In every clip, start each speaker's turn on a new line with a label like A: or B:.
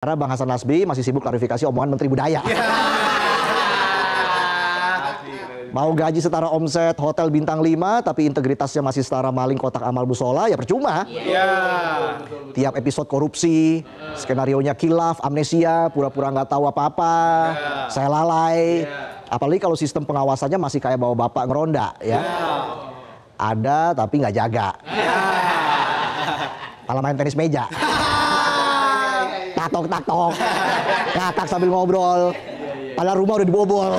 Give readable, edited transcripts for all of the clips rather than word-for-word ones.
A: Karena Bang Hasan Nasbi masih sibuk klarifikasi omongan Menteri Budaya. Mau gaji setara omset hotel bintang 5 tapi integritasnya masih setara maling kotak amal musola, ya percuma. Tiap episode korupsi, skenarionya kilaf, amnesia, pura-pura nggak tahu apa-apa, saya lalai. Apalagi kalau sistem pengawasannya masih kayak bawa bapak ngeronda, ya. Ada tapi nggak jaga. Malah main tenis meja. Tak-tok, ngakak sambil ngobrol. Padahal rumah udah dibobol.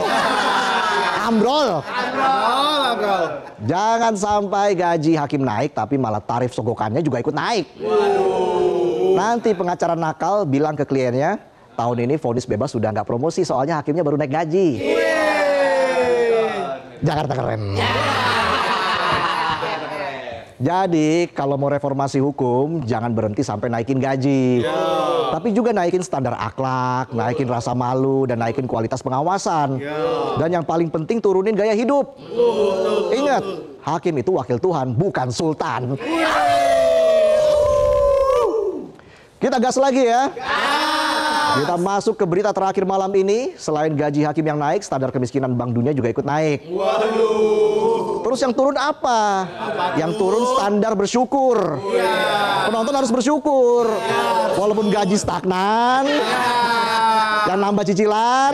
A: Ambrol. Jangan sampai gaji hakim naik tapi malah tarif sogokannya juga ikut naik. Nanti pengacara nakal bilang ke kliennya, tahun ini vonis bebas sudah nggak promosi soalnya hakimnya baru naik gaji. Jakarta keren. Jadi kalau mau reformasi hukum jangan berhenti sampai naikin gaji. Tapi juga naikin standar akhlak, naikin rasa malu, dan naikin kualitas pengawasan. Dan yang paling penting turunin gaya hidup. Ingat, hakim itu wakil Tuhan, bukan sultan. Kita gas lagi ya. Kita masuk ke berita terakhir malam ini. Selain gaji hakim yang naik, standar kemiskinan Bank Dunia juga ikut naik. Terus yang turun apa? Yang turun standar bersyukur. Penonton harus bersyukur. Walaupun gaji stagnan, yang nambah cicilan,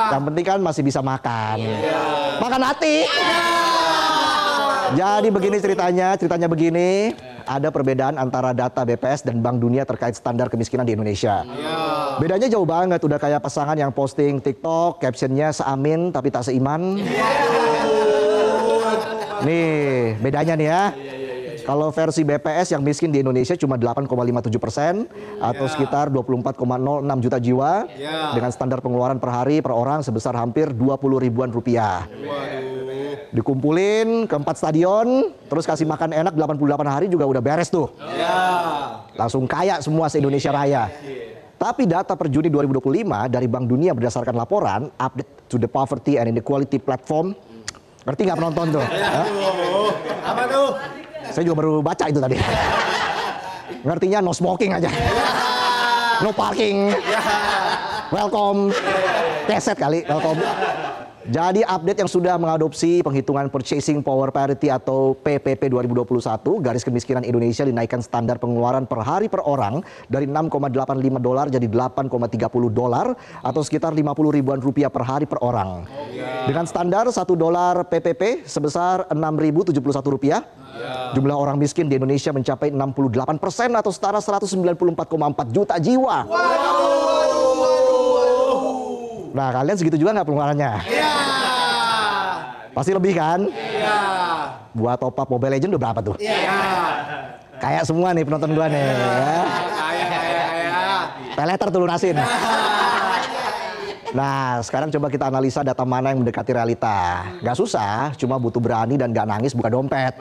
A: yang penting kan masih bisa makan. Makan hati. Jadi begini ceritanya begini. Ada perbedaan antara data BPS dan Bank Dunia terkait standar kemiskinan di Indonesia. Bedanya jauh banget, udah kayak pasangan yang posting TikTok, captionnya seamin tapi tak seiman. Nih, bedanya nih ya. Kalau versi BPS yang miskin di Indonesia cuma 8,57% atau sekitar 24,06 juta jiwa dengan standar pengeluaran per hari per orang sebesar hampir 20 ribuan rupiah. Dikumpulin ke 4 stadion, terus kasih makan enak 88 hari juga udah beres tuh. Langsung kaya semua se-Indonesia Raya. Tapi data per Juni 2025 dari Bank Dunia berdasarkan laporan Update to the Poverty and Inequality Platform. Ngerti nggak penonton tuh?
B: Apa tuh?
A: Saya juga baru baca itu tadi. Ngertinya no smoking aja. No parking. Welcome. Keset kali, welcome. Jadi update yang sudah mengadopsi penghitungan Purchasing Power Parity atau PPP 2021, garis kemiskinan Indonesia dinaikkan standar pengeluaran per hari per orang dari $6,85 jadi $8,30 atau sekitar 50 ribuan rupiah per hari per orang. Dengan standar $1 PPP sebesar $6.071 rupiah, jumlah orang miskin di Indonesia mencapai 68% atau setara 194,4 juta jiwa. Nah, kalian segitu juga nggak pengeluarannya? Pasti lebih kan? Buat top up Mobile Legends udah berapa tuh? Kayak semua nih penonton gua nih. Ya. Peleter tuh lunasin. Nah, sekarang coba kita analisa data mana yang mendekati realita. Gak susah, cuma butuh berani dan gak nangis buka dompet.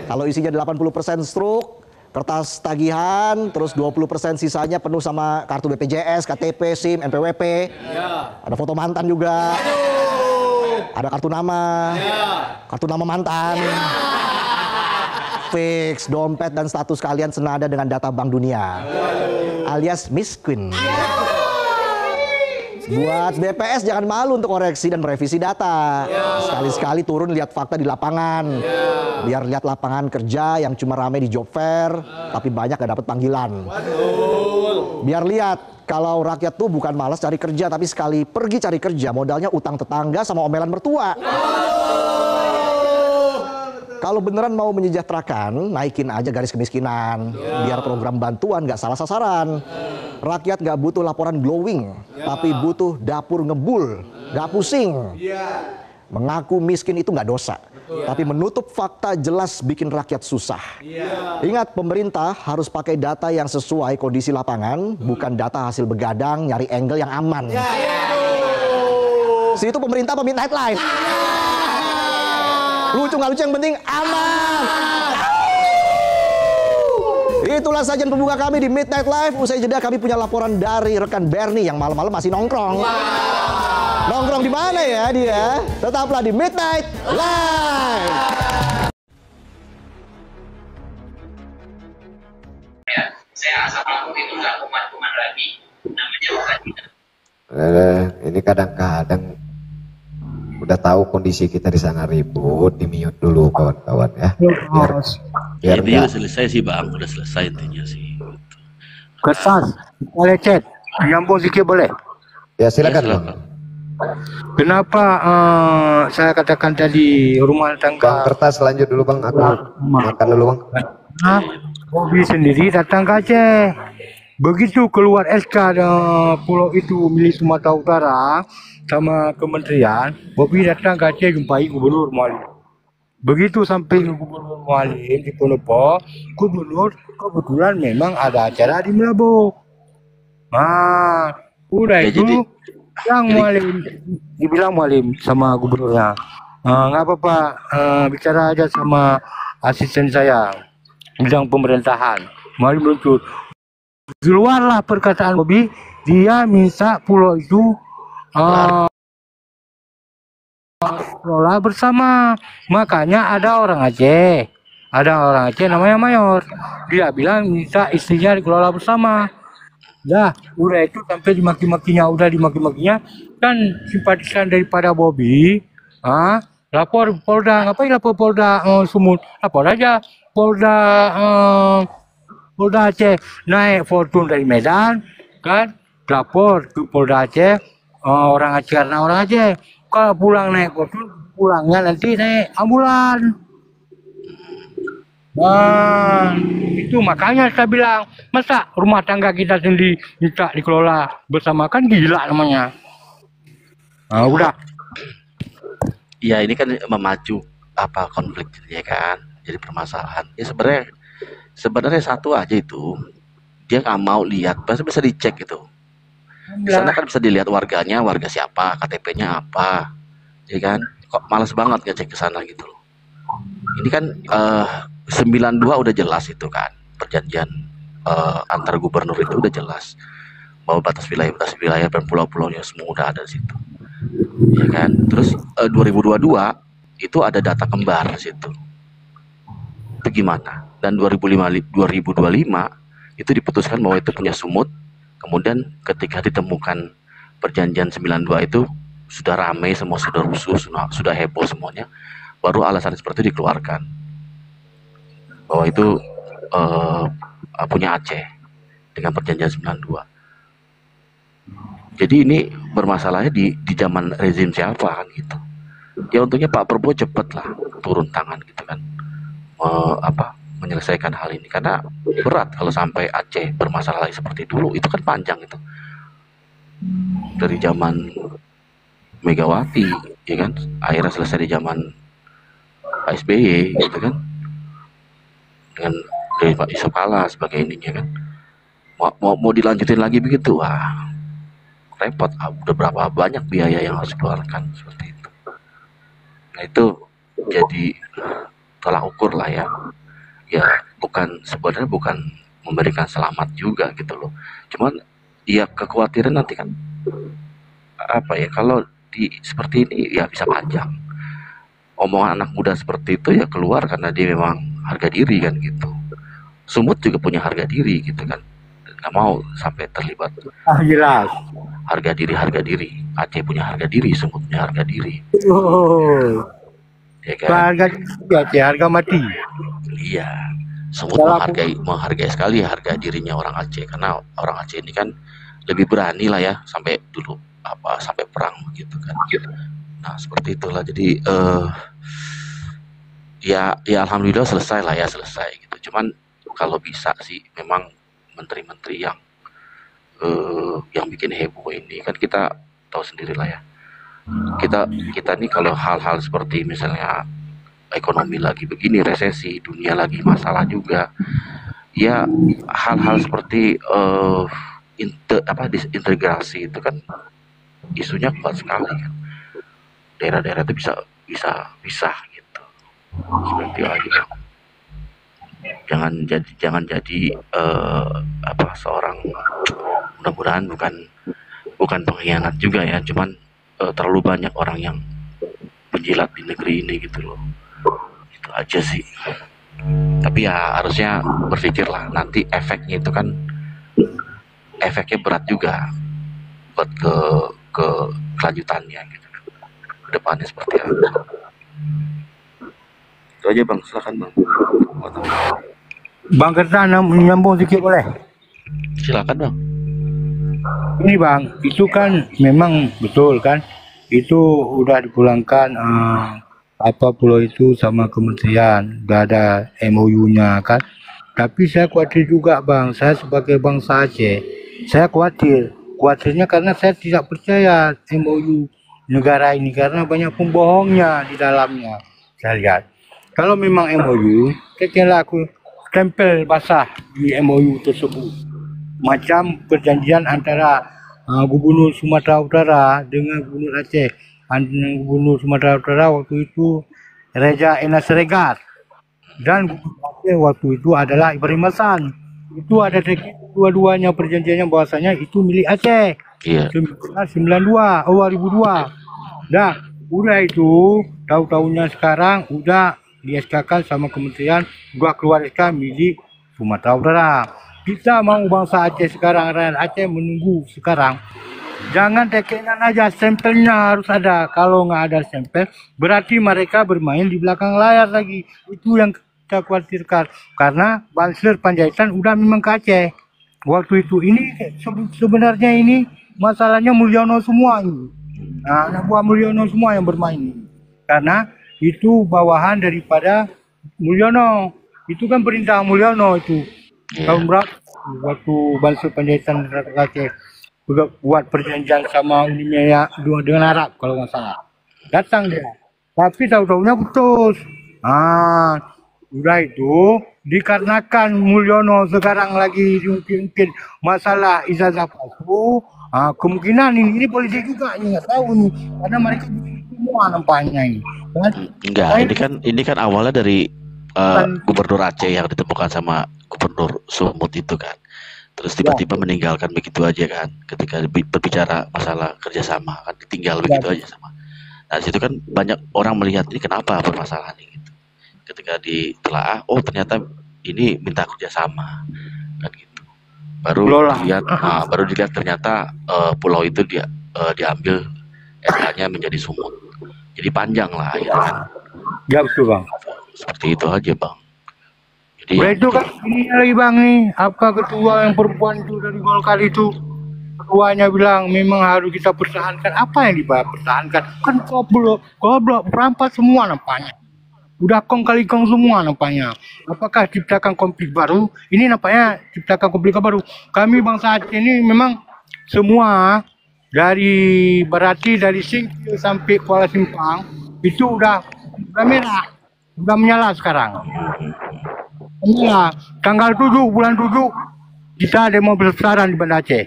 A: Kalau isinya 80% stroke, kertas tagihan, terus 20% sisanya penuh sama kartu BPJS, KTP, SIM, NPWP. Ada foto mantan juga. Ada kartu nama. Kartu nama mantan. Fix, dompet dan status kalian senada dengan data Bank Dunia. Alias miskin. Buat BPS jangan malu untuk koreksi dan merevisi data. Sekali-sekali turun lihat fakta di lapangan. Biar lihat lapangan kerja yang cuma rame di job fair, tapi banyak gak dapet panggilan. Biar lihat kalau rakyat tuh bukan malas cari kerja, tapi sekali pergi cari kerja modalnya utang tetangga sama omelan mertua. Kalau beneran mau menyejahterakan, naikin aja garis kemiskinan. Biar program bantuan gak salah sasaran. Rakyat gak butuh laporan glowing, tapi butuh dapur ngebul, gak pusing. Mengaku miskin itu gak dosa, tapi menutup fakta jelas bikin rakyat susah. Ingat, pemerintah harus pakai data yang sesuai kondisi lapangan, bukan data hasil begadang nyari angle yang aman. Situ pemerintah apa midnight live? Lucu nggak lucu, yang penting aman. Itulah sajian pembuka kami di Midnight Live. Usai jeda kami punya laporan dari rekan Bernie yang malam-malam masih nongkrong. Nongkrong di mana ya dia? Tetaplah di Midnight Live.
C: Saya asal pelaku itu nggak kumat-kumat lagi, namanya bukan tidak.
B: Ini kadang-kadang udah tahu kondisi kita di sana ribut, di mute dulu kawan-kawan ya. Biar
D: Intinya
B: nggak
D: udah selesai sih bang, udah selesai intinya sih.
E: Kertas, boleh chat, nyambung sedikit boleh?
B: ya silakan
D: Ya,
B: Bang.
D: silakan.
E: Kenapa saya katakan tadi rumah
B: Bang
E: tangga
B: Kertas lanjut dulu Bang, aku makan dulu Bang.
E: Nah, Bobby sendiri datang ke Aceh. Begitu keluar SK pulau itu milik Sumatera Utara sama kementerian, Bobby datang ke Aceh jumpai Gubernur Mualim. Begitu sampai ke Gubernur Mualim di Penopo, Gubernur kebetulan memang ada acara di Melabu. Nah, udah
D: Ya,
E: itu yang
D: jadi-
E: Mualim dibilang Mualim sama gubernurnya. Nggak apa-apa, bicara aja sama asisten saya bidang pemerintahan. Mualim luncur. Keluarlah perkataan Bobby, dia minta pulau itu kelola bersama. Makanya ada orang Aceh namanya Mayor. Dia bilang minta istrinya dikelola bersama. Dah, udah itu sampai dimaki-makinya, kan simpatisan daripada Bobby. Lapor Polda, ngapain lapor Polda Sumut? Lapor aja Polda Aceh, naik Fortune dari Medan, kan? Lapor ke Polda Aceh, orang Aceh karena orang Aceh. Kalau pulang naik Fortune, pulangnya nanti naik ambulan. Nah, itu makanya saya bilang, masa rumah tangga kita sendiri minta dikelola bersama, kan gila namanya. Udah.
D: Ya ini kan memacu apa konflik ya kan, jadi permasalahan. Ya sebenarnya satu aja itu, dia nggak mau lihat, pasti bisa dicek itu. Di sana kan bisa dilihat warganya, warga siapa, KTP-nya apa, ya kan? Kok malas banget ngecek ke sana gitu loh. Ini kan 92 udah jelas itu kan, perjanjian antar gubernur itu udah jelas bahwa batas wilayah dan pulau-pulaunya semua udah ada di situ, ya kan? Terus 2022 itu ada data kembar di situ. Itu gimana? Dan 2025 itu diputuskan bahwa itu punya Sumut. Kemudian ketika ditemukan perjanjian 92 itu sudah ramai, semua sudah rusuh, sudah heboh semuanya, baru alasan seperti itu dikeluarkan bahwa itu punya Aceh dengan perjanjian 92. Jadi ini bermasalahnya di zaman rezim siapa kan gitu. Ya untungnya Pak Prabowo cepet lah turun tangan gitu kan, menyelesaikan hal ini, karena berat kalau sampai Aceh bermasalah lagi seperti dulu. Itu kan panjang itu dari zaman Megawati, ya kan, akhirnya selesai di zaman Pak SBY gitu kan, dengan dari Pak Yusuf Kala sebagai ininya kan. Mau dilanjutin lagi begitu, wah repot. Udah berapa banyak biaya yang harus dikeluarkan seperti itu. Nah itu jadi tolak ukur lah ya. Ya sebenarnya bukan memberikan selamat juga gitu loh. Cuman ya kekhawatiran nanti kan apa ya, kalau seperti ini ya bisa panjang. Omongan anak muda seperti itu ya keluar karena dia memang harga diri kan gitu. Sumut juga punya harga diri gitu kan. Nggak mau sampai terlibat
E: Jelas.
D: harga diri. Aceh punya harga diri, Sumut punya harga diri. Ya kan?
E: Harga mati.
D: Iya, Sumut menghargai sekali harga dirinya orang Aceh, karena orang Aceh ini kan lebih berani lah ya, sampai dulu sampai perang gitu kan. Nah seperti itulah. Jadi ya alhamdulillah selesai gitu. Cuman kalau bisa sih memang menteri-menteri yang bikin heboh ini kan, kita tahu sendiri lah ya. Kita nih kalau hal-hal seperti misalnya ekonomi lagi begini, resesi, dunia lagi masalah juga, ya hal-hal seperti disintegrasi itu kan isunya kuat sekali kan. Daerah-daerah itu bisa pisah gitu. Seperti lagi kan. Jangan jadi seorang, mudah-mudahan bukan pengkhianat juga ya, cuman terlalu banyak orang yang menjilat di negeri ini gitu loh. Itu aja sih. Tapi ya harusnya berpikirlah nanti efeknya itu kan efeknya berat juga buat ke kelanjutannya gitu. Ke depannya seperti apa. Itu aja Bang, silakan Bang.
E: Bang Kertan menyambung sedikit boleh?
D: Silakan Bang.
E: Ini Bang, itu kan memang betul kan, itu udah dipulangkan pulau itu sama kementerian, udah ada MOU-nya kan. Tapi saya khawatir juga Bang, saya sebagai bangsa Aceh, saya khawatirnya karena saya tidak percaya MOU negara ini karena banyak pembohongnya di dalamnya. Saya lihat, kalau memang MOU, kayaknya aku tempel basah di MOU tersebut. Macam perjanjian antara Gubernur Sumatera Utara dengan Gubernur Aceh. Gubernur Sumatera Utara waktu itu Raja Enas Regar dan Gubernur Aceh waktu itu adalah Ibrahim Hasan. Itu ada dua-duanya perjanjiannya bahwasanya itu milik Aceh.
D: Iya.
E: 2002. Nah, udah itu tahu-tahunya sekarang udah di-SK-kan sama kementerian, gua keluar SK milik Sumatera Utara. Kita mau bangsa Aceh sekarang, rakyat Aceh menunggu sekarang. Jangan tekenan aja, stempelnya harus ada. Kalau nggak ada stempel, berarti mereka bermain di belakang layar lagi. Itu yang kita khawatirkan. Karena Banser Panjaitan udah memang ke Aceh. Waktu itu ini sebenarnya ini masalahnya Mulyono semua ini. Nah, anak buah Mulyono semua yang bermain ini. Karena itu bawahan daripada Mulyono. Itu kan perintah Mulyono itu. Tahun berapa waktu Banser Panjaitan ke Aceh buat perjanjian sama Uni Emirat dengan Arab kalau nggak salah. Datang dia. Tapi tahu-tahunya putus. Udah itu dikarenakan Mulyono sekarang lagi mungkin masalah ijazah palsu. Kemungkinan ini politik juga nggak tahu nih karena mereka semua nampaknya ini.
D: Enggak, ini kan awalnya dari Gubernur Aceh yang ditemukan sama Gubernur Sumut itu kan. Terus tiba-tiba meninggalkan begitu aja kan. Ketika berbicara masalah kerjasama kan ditinggal begitu aja sama. Nah situ kan banyak orang melihat ini kenapa permasalahan ini gitu. Ketika ditelaah, oh ternyata ini minta kerjasama kan gitu. Baru dilihat ternyata pulau itu diambil SK-nya menjadi Sumut. Jadi panjang lah akhirnya kan.
E: Ya betul Bang.
D: Seperti itu aja Bang. Jadi
E: itu kan ini lagi Bang nih, apa ketua yang perempuan itu dari Golkar itu, ketuanya bilang memang harus kita pertahankan. Apa yang dipertahankan? Kan goblok, perampas semua nampaknya. Udah kong kali kong semua nampaknya. Apakah ciptakan konflik baru? Ini nampaknya ciptakan konflik baru. Kami bangsa Aceh ini memang semua berarti dari Singkil sampai Kuala Simpang itu udah merah, udah menyala sekarang. Iya, tanggal 7 bulan 7 kita demo besar-besaran di Banda Aceh.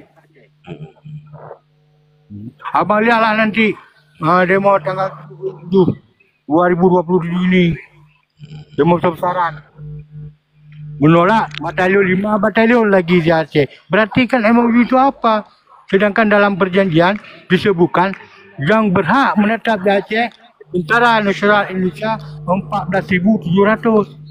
E: Abang lihatlah nanti demo tanggal 7 2027 ini. Demo besar-besaran. Menolak batalion 5 batalion lagi di Aceh. Berarti kan MOU itu apa? Sedangkan dalam perjanjian disebutkan yang berhak menetap di Aceh Tentara Nasional Indonesia 14.700.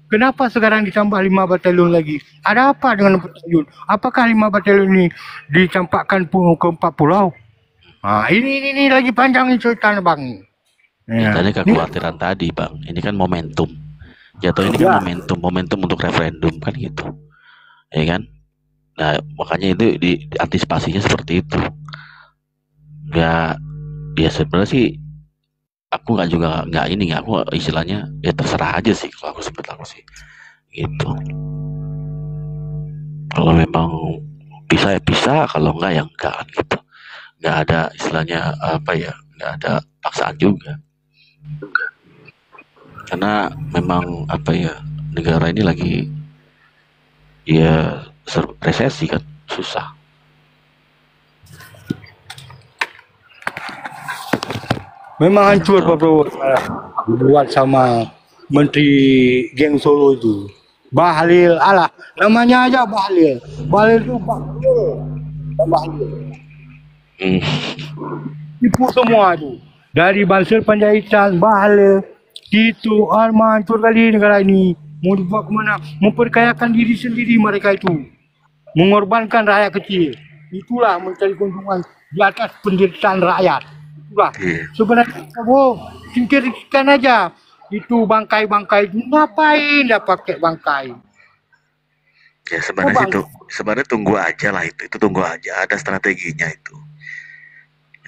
E: Kenapa sekarang ditambah 5 batalion lagi? Ada apa dengan batalion? Apakah 5 batalion ini dicampakkan ke 4 pulau? Ini lagi panjang ini ceritanya Bang.
D: Ya, tadi kekhawatiran tadi Bang. Ini kan momentum. Jatuh ini kan momentum untuk referendum kan gitu. Ya kan? Nah, makanya itu diantisipasinya seperti itu. Ya sebenarnya sih aku aku istilahnya ya terserah aja sih kalau aku sih gitu. Kalau memang bisa ya bisa, kalau enggak ya enggak kan gitu. Enggak ada istilahnya enggak ada paksaan juga. Karena memang negara ini lagi ya resesi kan, susah.
E: Memang hancur Pak Bro. Dibuat sama Menteri Geng Solo itu. Bahlil, namanya aja Bahlil. Bahlil itu Bahlil. Tipu semua itu. Dari Banser Panjaitan, Bahlil, itu hancur kali negara ini. Mau dibawa kemana? Memperkayakan diri sendiri mereka itu. Mengorbankan rakyat kecil. Itulah mencari keuntungan di atas penderitaan rakyat. Itulah.
D: Iya.
E: Sebenarnya singkirkan aja. Itu bangkai-bangkai. Ngapain dah pakai bangkai?
D: Ya sebenarnya itu sebenarnya tunggu aja lah itu tunggu aja, ada strateginya itu.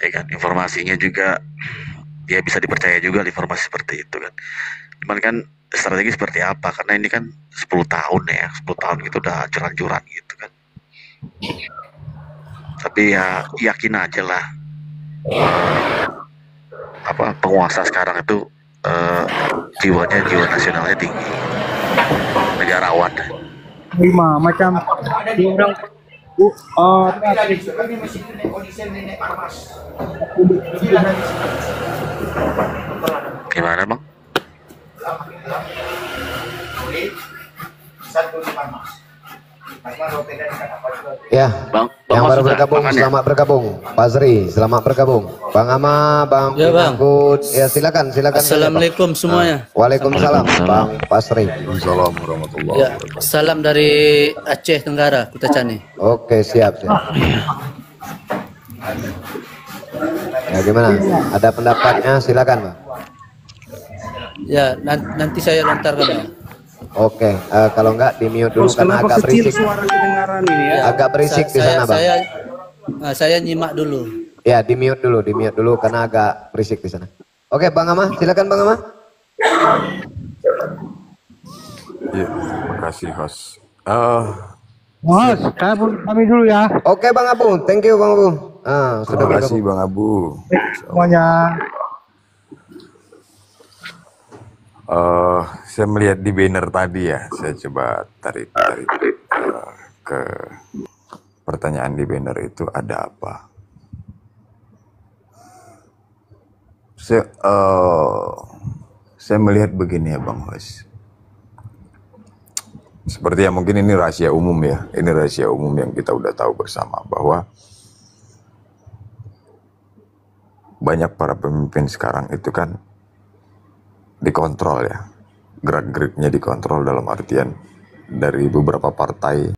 D: Ya kan, informasinya juga ya bisa dipercaya juga informasi seperti itu kan. Cuman kan strategi seperti apa? Karena ini kan 10 tahun ya, 10 tahun gitu udah hancur-hancuran gitu kan. Tapi ya yakin aja lah, apa penguasa sekarang itu jiwa nasionalnya tinggi, negarawan.
E: Lima macam dia orang
D: Gimana bang?
B: Ya,
D: Bang,
B: yang
D: Mas
B: baru
D: sudah
B: bergabung,
D: makan ya?
B: selamat bergabung. Pak Zri, selamat bergabung. Bang Ama, Bang
F: Ya, Bang.
B: Pinangkut, ya silakan saja, Bang.
F: Assalamualaikum semuanya.
B: Waalaikumsalam, Bang Pasri.
G: Waalaikumsalam warahmatullahi
F: Ya,
G: wabarakatuh.
F: salam dari Aceh Tenggara, Kutacani.
B: Oke, siap. Ya gimana? Ada pendapatnya, silakan, Bang.
F: Ya, nanti saya lontarkan, Bang.
B: Oke, kalau enggak di mute dulu karena agak berisik.
F: Ya,
B: Agak berisik di sana, Bang.
F: Saya nyimak dulu.
B: Ya, di mute dulu karena agak berisik di sana. Oke, Bang Ama, silakan Bang Ama.
G: Iya, terima kasih host.
E: Mas, kami dulu ya
B: Oke, Bang Abu, thank you Bang Abu. Sudah
G: Terima kasih
B: bergabung.
G: Bang Abu.
E: semuanya.
G: Saya melihat di banner tadi ya, saya coba tarik ke pertanyaan di banner itu ada apa? Saya melihat begini ya Bang Host. Seperti ya mungkin ini rahasia umum ya, ini rahasia umum yang kita udah tahu bersama bahwa banyak para pemimpin sekarang itu kan dikontrol ya, gerak-geriknya dikontrol dalam artian dari beberapa partai